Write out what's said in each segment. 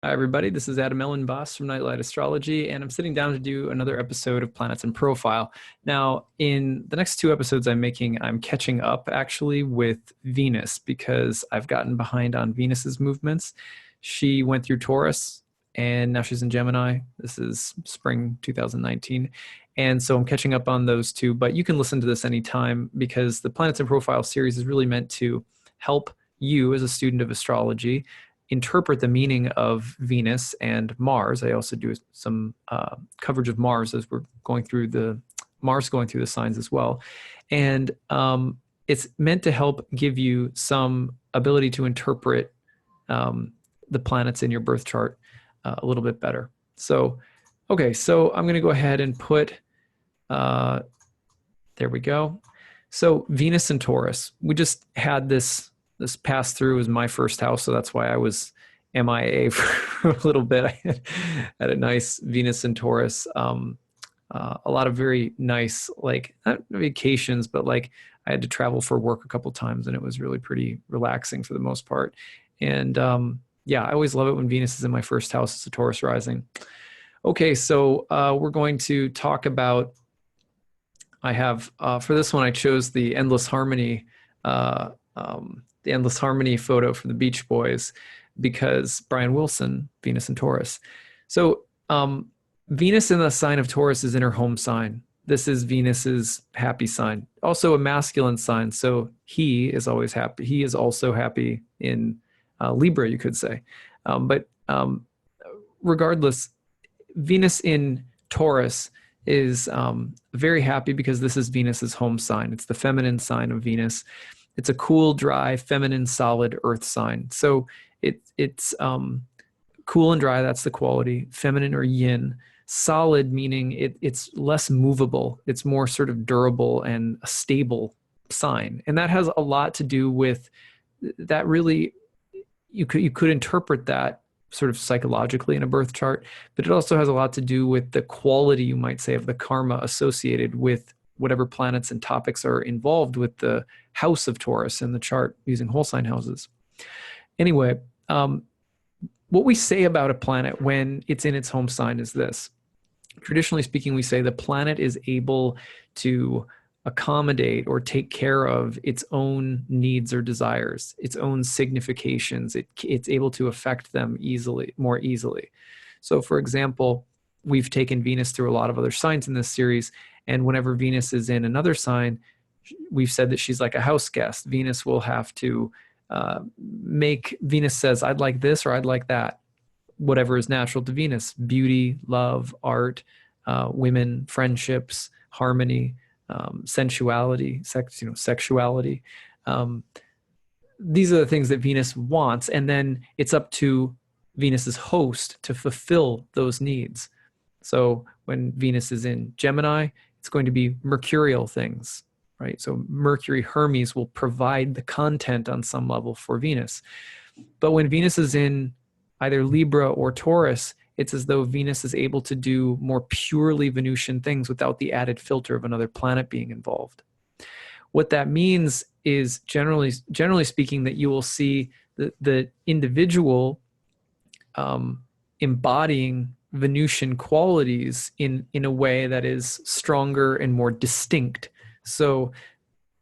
Hi, everybody. This is Adam Elenbaas from Nightlight Astrology, and I'm sitting down to do another episode of Planets in Profile. Now, in the next two episodes I'm making, I'm catching up actually with Venus because I've gotten behind on Venus's movements. She went through Taurus and now she's in Gemini. This is spring 2019. And so I'm catching up on those two, but you can listen to this anytime because the Planets in Profile series is really meant to help you as a student of astrology interpret the meaning of Venus and Mars. I also do some coverage of Mars as we're going through the signs as well. And it's meant to help give you some ability to interpret the planets in your birth chart a little bit better. So, okay, so I'm going to go ahead and put, there we go. So Venus and Taurus, we just had this pass through as my first house, so that's why I was MIA for a little bit. I had a nice Venus and Taurus, a lot of very nice, like not vacations, but like I had to travel for work a couple times, and it was really pretty relaxing for the most part. And yeah, I always love it when Venus is in my first house. It's a Taurus rising. Okay, so we're going to talk about. I have for this one, I chose the Endless Harmony. The Endless Harmony photo for the Beach Boys because Brian Wilson, Venus and Taurus. So Venus in the sign of Taurus is in her home sign. This is Venus's happy sign, also a masculine sign. So he is always happy. He is also happy in Libra, you could say. But regardless, Venus in Taurus is very happy because this is Venus's home sign. It's the feminine sign of Venus. It's a cool, dry, feminine, solid earth sign. So it's cool and dry, that's the quality. Feminine or yin. Solid meaning it's less movable. It's more sort of durable and a stable sign. And that has a lot to do with that really, you could interpret that sort of psychologically in a birth chart, but it also has a lot to do with the quality, you might say, of the karma associated with whatever planets and topics are involved with the house of Taurus in the chart using whole sign houses. Anyway, what we say about a planet when it's in its home sign is this. Traditionally speaking, we say the planet is able to accommodate or take care of its own needs or desires, its own significations. It's able to affect them more easily. So for example, we've taken Venus through a lot of other signs in this series, and whenever Venus is in another sign, we've said that she's like a house guest. Venus will have to Venus says, I'd like this or I'd like that. Whatever is natural to Venus: beauty, love, art, women, friendships, harmony, sensuality, sexuality. These are the things that Venus wants, and then it's up to Venus's host to fulfill those needs. So when Venus is in Gemini, it's going to be mercurial things, right? So Mercury Hermes will provide the content on some level for Venus. But when Venus is in either Libra or Taurus, it's as though Venus is able to do more purely Venusian things without the added filter of another planet being involved. What that means is generally speaking, that you will see the individual embodying Venusian qualities in a way that is stronger and more distinct. So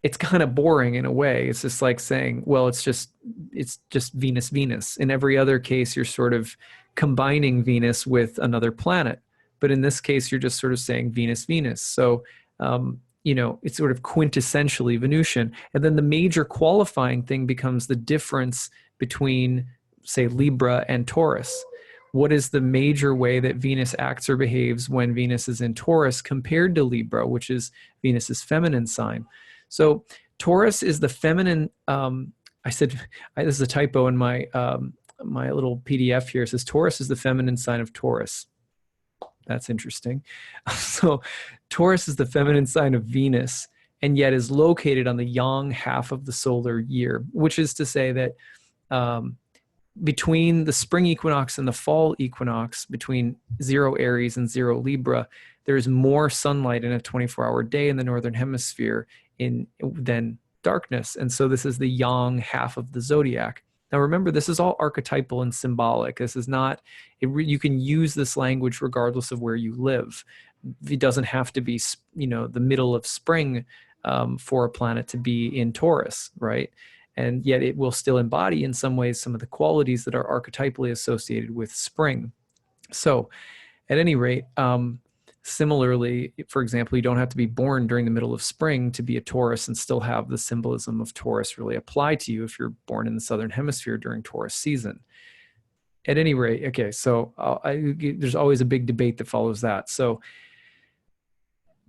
it's kind of boring in a way. It's just like saying, well, it's just Venus. In every other case, you're sort of combining Venus with another planet. But in this case, you're just sort of saying Venus. So, it's sort of quintessentially Venusian. And then the major qualifying thing becomes the difference between, say, Libra and Taurus. What is the major way that Venus acts or behaves when Venus is in Taurus compared to Libra, which is Venus's feminine sign? So Taurus is the feminine. This is a typo in my my little PDF here. It says Taurus is the feminine sign of Taurus. That's interesting. So Taurus is the feminine sign of Venus, and yet is located on the yang half of the solar year, which is to say that between the spring equinox and the fall equinox, between 0 Aries and 0 Libra, there's more sunlight in a 24-hour day in the northern hemisphere than darkness. And so this is the yang half of the zodiac. Now, remember, this is all archetypal and symbolic. This is not, you can use this language regardless of where you live. It doesn't have to be, the middle of spring for a planet to be in Taurus, right? And yet it will still embody in some ways some of the qualities that are archetypally associated with spring. So at any rate, similarly, for example, you don't have to be born during the middle of spring to be a Taurus and still have the symbolism of Taurus really apply to you if you're born in the Southern Hemisphere during Taurus season. At any rate, okay, so there's always a big debate that follows that. So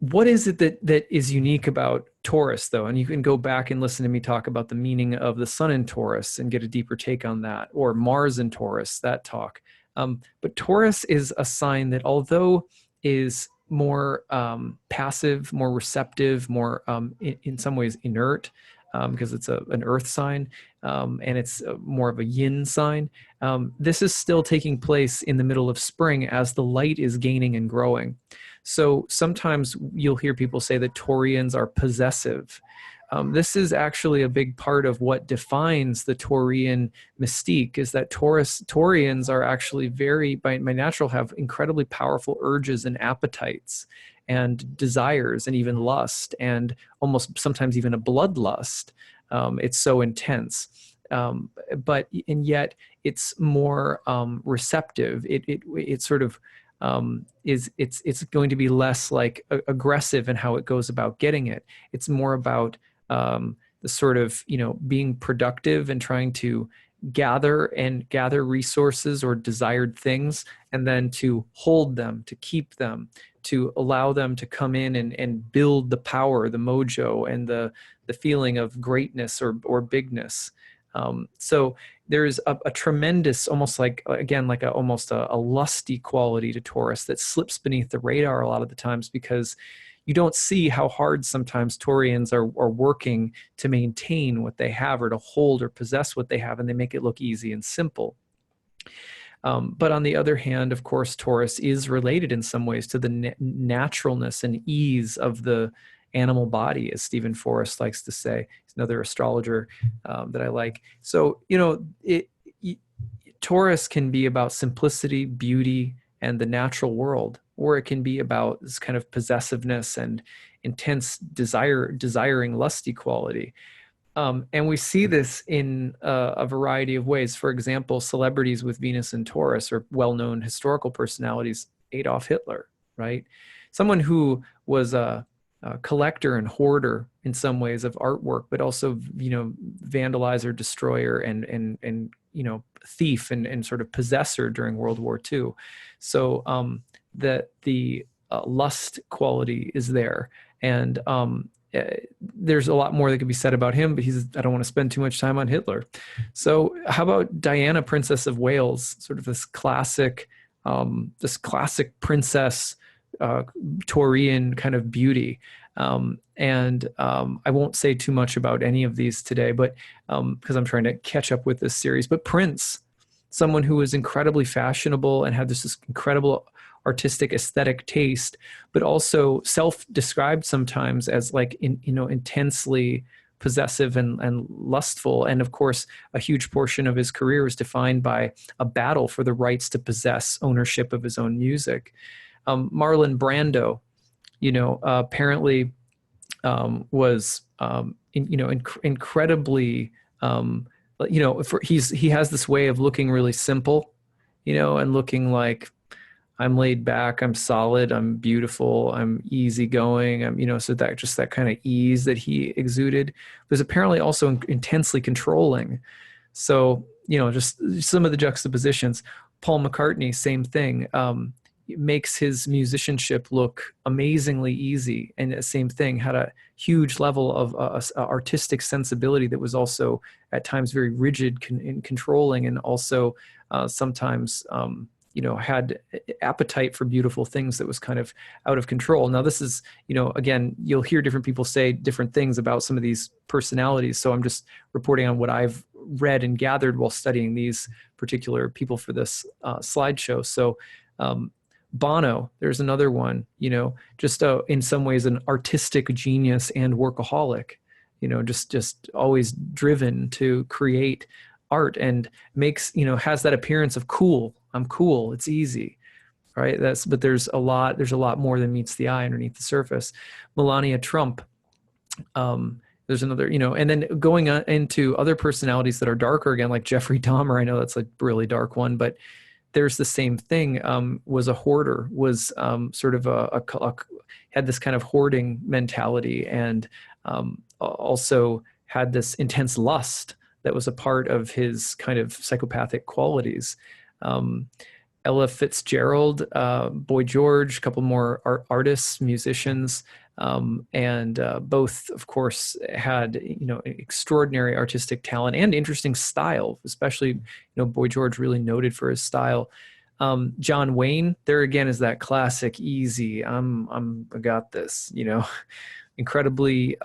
what is it that is unique about Taurus, though? And you can go back and listen to me talk about the meaning of the sun in Taurus and get a deeper take on that, or Mars in Taurus, that talk. But Taurus is a sign that, although is more passive, more receptive, more in some ways inert, because it's an earth sign, and it's more of a yin sign. This is still taking place in the middle of spring as the light is gaining and growing. So sometimes you'll hear people say that Taurians are possessive. This is actually a big part of what defines the Taurian mystique, is that Taurians are actually by natural, have incredibly powerful urges and appetites and desires and even lust, and almost sometimes even a bloodlust. It's so intense. And yet it's more receptive. It sort of it's going to be less like aggressive in how it goes about getting it. It's more about the sort of, being productive and trying to gather resources or desired things, and then to hold them, to keep them, to allow them to come in and build the power, the mojo, and the feeling of greatness or bigness. So there's a tremendous, almost like, again, like almost a lusty quality to Taurus that slips beneath the radar a lot of the times, because you don't see how hard sometimes Taurians are working to maintain what they have, or to hold or possess what they have, and they make it look easy and simple. But on the other hand, of course, Taurus is related in some ways to the naturalness and ease of the animal body, as Stephen Forrest likes to say. He's another astrologer that I like. So, Taurus can be about simplicity, beauty, and the natural world, or it can be about this kind of possessiveness and intense desiring lusty quality. And we see this in a variety of ways. For example, celebrities with Venus and Taurus, or well-known historical personalities, Adolf Hitler, right? Someone who was a collector and hoarder in some ways of artwork, but also, vandalizer, destroyer, and thief and sort of possessor during World War II. So that the lust quality is there. And there's a lot more that could be said about him, but I don't want to spend too much time on Hitler. So how about Diana, Princess of Wales, sort of this classic princess, Taurian kind of beauty. And I won't say too much about any of these today, but because I'm trying to catch up with this series. But Prince, someone who was incredibly fashionable and had this incredible artistic aesthetic taste, but also self-described sometimes as like intensely possessive and lustful. And of course, a huge portion of his career was defined by a battle for the rights to possess ownership of his own music. Marlon Brando, apparently was incredibly he has this way of looking really simple, and looking like, I'm laid back, I'm solid, I'm beautiful, I'm easygoing, so that kind of ease that he exuded was apparently also intensely controlling. So, just some of the juxtapositions. Paul McCartney, same thing. Makes his musicianship look amazingly easy, and the same thing, had a huge level of artistic sensibility that was also at times very rigid and controlling, and also sometimes had appetite for beautiful things that was kind of out of control. Now this is, again, you'll hear different people say different things about some of these personalities, so I'm just reporting on what I've read and gathered while studying these particular people for this slideshow. So Bono, there's another one, just in some ways an artistic genius and workaholic, just always driven to create art and makes, has that appearance of cool. I'm cool. It's easy, right? But there's a lot more than meets the eye underneath the surface. Melania Trump, there's another, and then going into other personalities that are darker again, like Jeffrey Dahmer. I know that's a really dark one, but there's the same thing. Was a hoarder, was sort of had this kind of hoarding mentality, and also had this intense lust that was a part of his kind of psychopathic qualities. Ella Fitzgerald, Boy George, a couple more artists, musicians, and both, of course, had extraordinary artistic talent and interesting style. Especially, Boy George really noted for his style. John Wayne, there again is that classic easy. I got this. Incredibly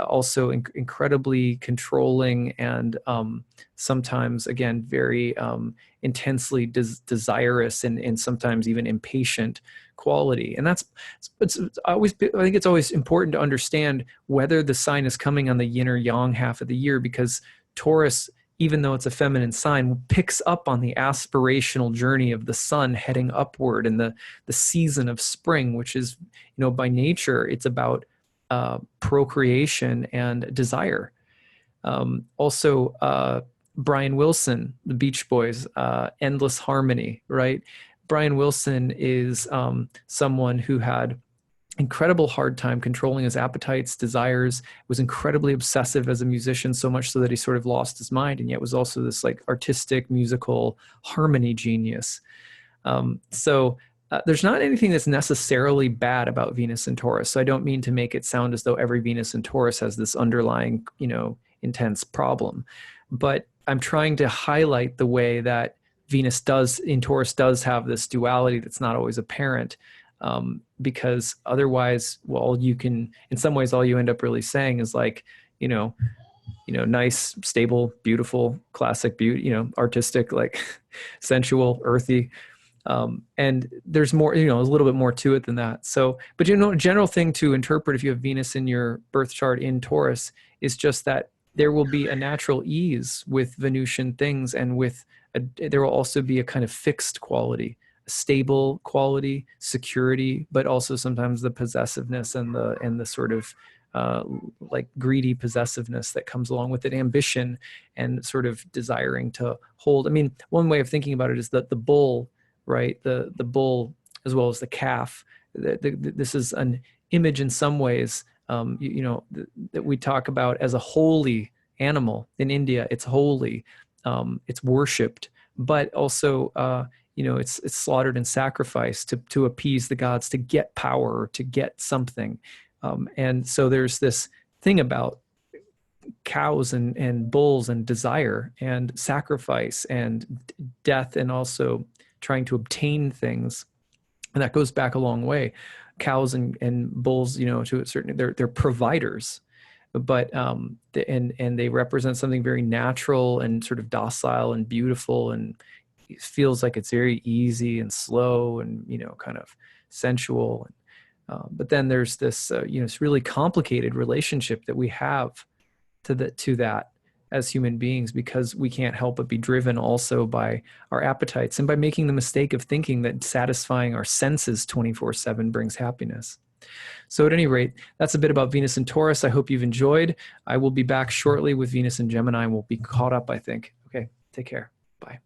controlling, and sometimes again very intensely desirous and sometimes even impatient quality. And I think it's always important to understand whether the sign is coming on the yin or yang half of the year, because Taurus, even though it's a feminine sign, picks up on the aspirational journey of the sun heading upward, and the season of spring, which is, by nature, it's about procreation and desire. Also, Brian Wilson, the Beach Boys, Endless Harmony, right? Brian Wilson is someone who had incredible hard time controlling his appetites, desires, was incredibly obsessive as a musician, so much so that he sort of lost his mind, and yet was also this like artistic, musical harmony genius. There's not anything that's necessarily bad about Venus and Taurus. So I don't mean to make it sound as though every Venus and Taurus has this underlying, intense problem. But I'm trying to highlight the way that Venus in Taurus does have this duality that's not always apparent. Because otherwise, well, in some ways, all you end up really saying is like, nice, stable, beautiful, classic beauty, artistic, like sensual, earthy. And there's more, a little bit more to it than that. So, but a general thing to interpret if you have Venus in your birth chart in Taurus is just that there will be a natural ease with Venusian things, and there will also be a kind of fixed quality, a stable quality, security, but also sometimes the possessiveness and the sort of like greedy possessiveness that comes along with it, ambition and sort of desiring to hold. I mean, one way of thinking about it is that the bull, right? The bull as well as the calf. This is an image in some ways, that we talk about as a holy animal. In India, it's holy, it's worshipped, but also, it's slaughtered and sacrificed to appease the gods, to get power, or to get something. And so there's this thing about cows and bulls and desire and sacrifice and death, and also trying to obtain things. And that goes back a long way. Cows and bulls, to a certain, they're providers, but and they represent something very natural and sort of docile and beautiful, and it feels like it's very easy and slow and kind of sensual. But then there's this this really complicated relationship that we have to that as human beings, because we can't help but be driven also by our appetites, and by making the mistake of thinking that satisfying our senses 24/7 brings happiness. So at any rate, that's a bit about Venus and Taurus. I hope you've enjoyed. I will be back shortly with Venus and Gemini, and we'll be caught up, I think. Okay, take care. Bye.